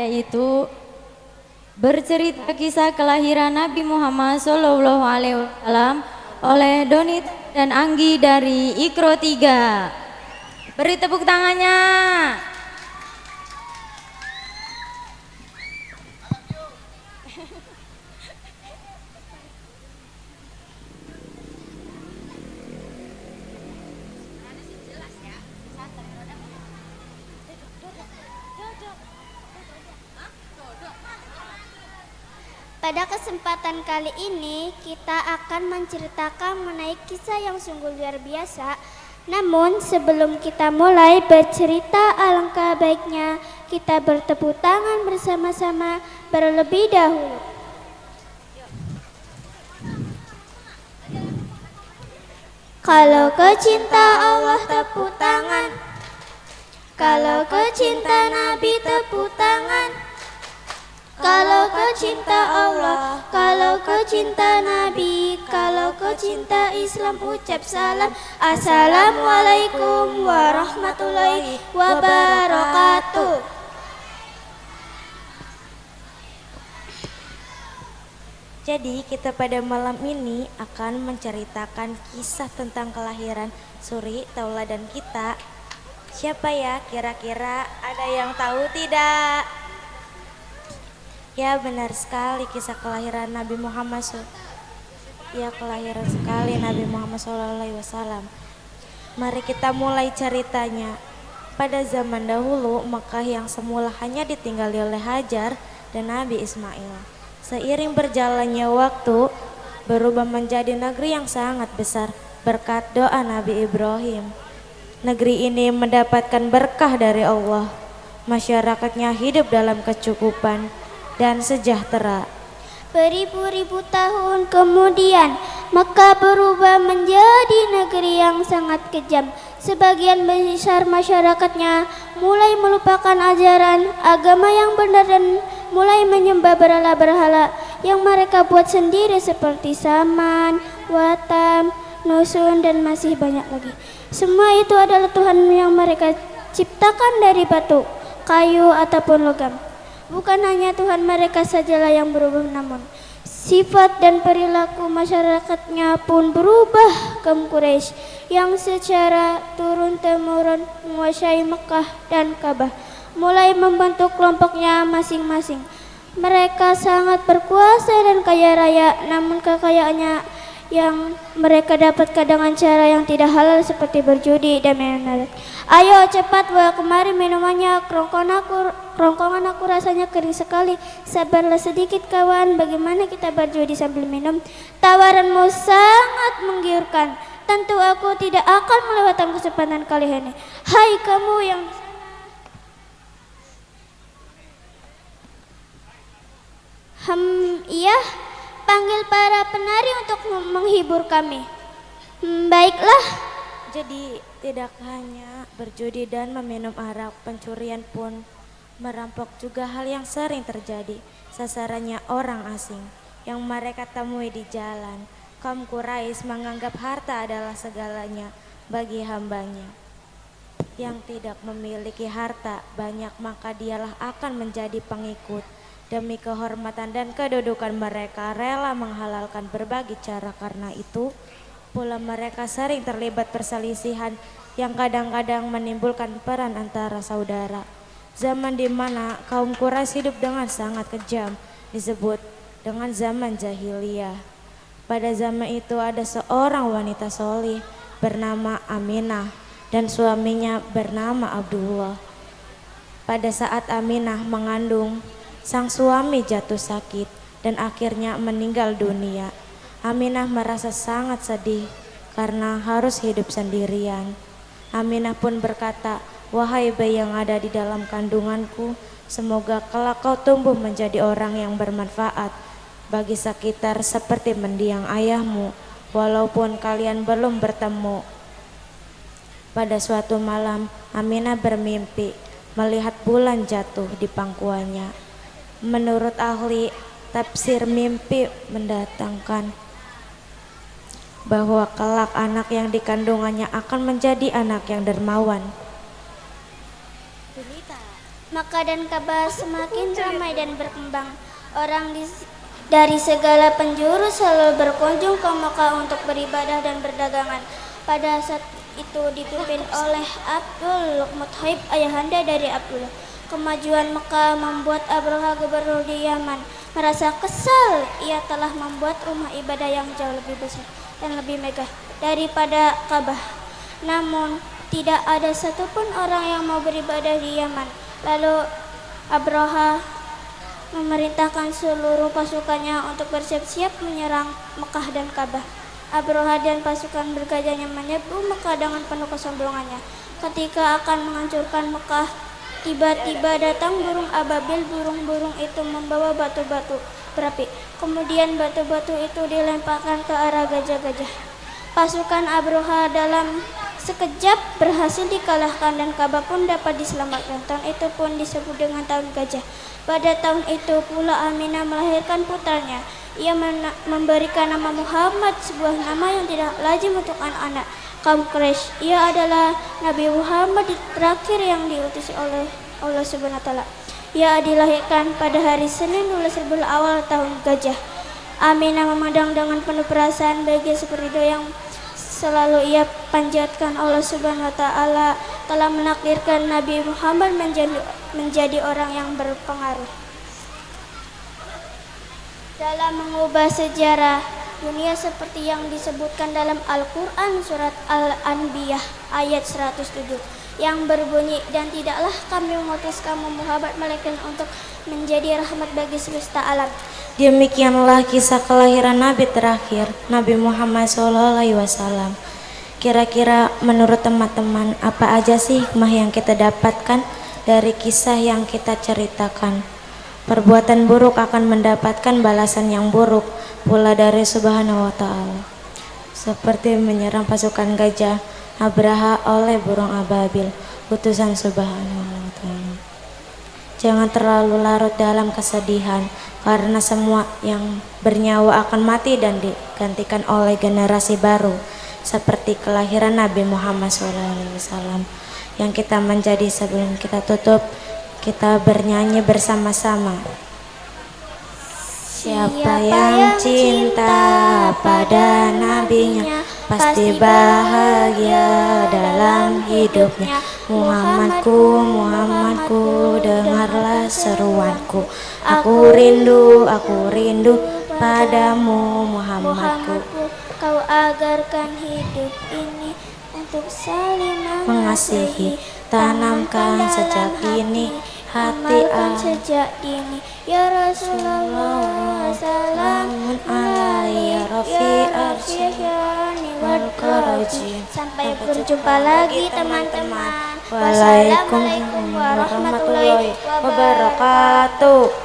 yaitu bercerita kisah kelahiran Nabi Muhammad SAW oleh Donit dan Anggi dari Ikro 3. Beri tepuk tangannya. Pada kesempatan kali ini kita akan menceritakan mengenai kisah yang sungguh luar biasa. Namun sebelum kita mulai bercerita, alangkah baiknya kita bertepuk tangan bersama-sama terlebih dahulu. Kalau kau cinta Allah tepuk tangan, kalau kau cinta Nabi tepuk tangan. Kalau kau cinta Allah, kalau kau cinta Nabi, kalau kau cinta Islam ucap salam. Assalamualaikum warahmatullahi wabarakatuh. Jadi kita pada malam ini akan menceritakan kisah tentang kelahiran Suri tauladan kita. Siapa ya kira-kira, ada yang tahu tidak? Ya benar sekali, kisah kelahiran Nabi Muhammad Ya kelahiran sekali Nabi Muhammad SAW. Mari kita mulai ceritanya. Pada zaman dahulu, Makkah yang semula hanya ditinggali oleh Hajar dan Nabi Ismail, seiring berjalannya waktu berubah menjadi negeri yang sangat besar berkat doa Nabi Ibrahim. Negeri ini mendapatkan berkah dari Allah. Masyarakatnya hidup dalam kecukupan dan sejahtera. Beribu-ribu tahun kemudian, Mekah berubah menjadi negeri yang sangat kejam. Sebagian besar masyarakatnya mulai melupakan ajaran agama yang benar dan mulai menyembah berhala-berhala yang mereka buat sendiri seperti Saman, Watam, Nusun, dan masih banyak lagi. Semua itu adalah Tuhan yang mereka ciptakan dari batu, kayu, ataupun logam. Bukan hanya Tuhan mereka sajalah yang berubah, namun sifat dan perilaku masyarakatnya pun berubah. Kaum Quraisy yang secara turun-temurun menguasai Mekah dan Ka'bah mulai membentuk kelompoknya masing-masing. Mereka sangat berkuasa dan kaya raya, namun kekayaannya yang mereka dapatkan dengan cara yang tidak halal seperti berjudi dan minum. Ayo cepat bawa kemari minumannya, kerongkongan aku rasanya kering sekali. Sabarlah sedikit kawan, bagaimana kita berjudi sambil minum? Tawaranmu sangat menggiurkan. Tentu aku tidak akan melewatkan kesempatan kali ini. Hai kamu yang iya, panggil para penari untuk menghibur kami. Baiklah. Jadi tidak hanya berjudi dan meminum arak, pencurian pun merampok juga hal yang sering terjadi. Sasarannya orang asing yang mereka temui di jalan. Kaum Quraisy menganggap harta adalah segalanya bagi hambanya. Yang tidak memiliki harta banyak, maka dialah akan menjadi pengikut. Demi kehormatan dan kedudukan mereka rela menghalalkan berbagai cara. Karena itu pula mereka sering terlibat perselisihan yang kadang-kadang menimbulkan perang antara saudara. Zaman di mana kaum Quraisy hidup dengan sangat kejam disebut dengan zaman jahiliyah. Pada zaman itu ada seorang wanita solih bernama Aminah dan suaminya bernama Abdullah. Pada saat Aminah mengandung, sang suami jatuh sakit dan akhirnya meninggal dunia. Aminah merasa sangat sedih karena harus hidup sendirian. Aminah pun berkata, "Wahai bayi yang ada di dalam kandunganku, semoga kelak kau tumbuh menjadi orang yang bermanfaat bagi sekitar seperti mendiang ayahmu, walaupun kalian belum bertemu." Pada suatu malam, Aminah bermimpi melihat bulan jatuh di pangkuannya. Menurut ahli tafsir, mimpi mendatangkan bahwa kelak anak yang dikandungannya akan menjadi anak yang dermawan. Makkah dan Ka'bah semakin ramai dan berkembang. Orang dari segala penjuru selalu berkunjung ke Makkah untuk beribadah dan berdagangan. Pada saat itu dipimpin oleh Abdul Muthalib, ayahanda dari Abdullah. Kemajuan Makkah membuat Abraha, gubernur di Yaman, merasa kesal. Ia telah membuat rumah ibadah yang jauh lebih besar dan lebih megah daripada Ka'bah. Namun tidak ada satupun orang yang mau beribadah di Yaman. Lalu Abraha memerintahkan seluruh pasukannya untuk bersiap-siap menyerang Mekah dan Ka'bah. Abraha dan pasukan bergajahnya menyerbu Mekah dengan penuh kesombongannya. Ketika akan menghancurkan Mekah, tiba-tiba datang burung ababil. Burung-burung itu membawa batu-batu berapi. Kemudian batu-batu itu dilemparkan ke arah gajah-gajah. Pasukan Abraha dalam sekejap berhasil dikalahkan dan Ka'bah pun dapat diselamatkan. Tahun itu pun disebut dengan tahun gajah. Pada tahun itu pula Aminah melahirkan putranya. Ia memberikan nama Muhammad, sebuah nama yang tidak lazim untuk anak-anak kaum Quraisy. Ia adalah Nabi Muhammad terakhir yang diutus oleh Allah Subhanahu wa taala. Ia dilahirkan pada hari Senin 12 Rabiul Awal tahun gajah. Aminah memandang dengan penuh perasaan bahagia seperti itu yang selalu ia panjatkan. Allah Subhanahu wa taala telah menakdirkan Nabi Muhammad menjadi orang yang berpengaruh dalam mengubah sejarah dunia seperti yang disebutkan dalam Al-Quran surat Al-Anbiya ayat 107 yang berbunyi, dan tidaklah kami mengutus kamu Muhammad melainkan untuk menjadi rahmat bagi semesta alam. Demikianlah kisah kelahiran Nabi terakhir, Nabi Muhammad SAW. Kira-kira menurut teman-teman, apa aja sih hikmah yang kita dapatkan dari kisah yang kita ceritakan? Perbuatan buruk akan mendapatkan balasan yang buruk pula dari Subhanahu wa ta'ala. Seperti menyerang pasukan gajah Abraha oleh burung ababil, utusan Subhanahu wa ta'ala. Jangan terlalu larut dalam kesedihan, karena semua yang bernyawa akan mati dan digantikan oleh generasi baru, seperti kelahiran Nabi Muhammad SAW. Yang kita menjadi, sebelum kita tutup, kita bernyanyi bersama-sama. Siapa yang cinta pada nabinya, pasti bahagia dalam hidupnya. Muhammadku, Muhammadku, dengarlah seruanku. Aku rindu padamu Muhammadku. Kau agarkan hidup ini untuk saling mengasihi. Tanamkan sejak dini hati sejak dini. Ya Rasulullah, salamun alaihi ya Rafi'ani wal Qaraji. Sampai berjumpa lagi teman-teman. Wassalamualaikum warahmatullahi wabarakatuh.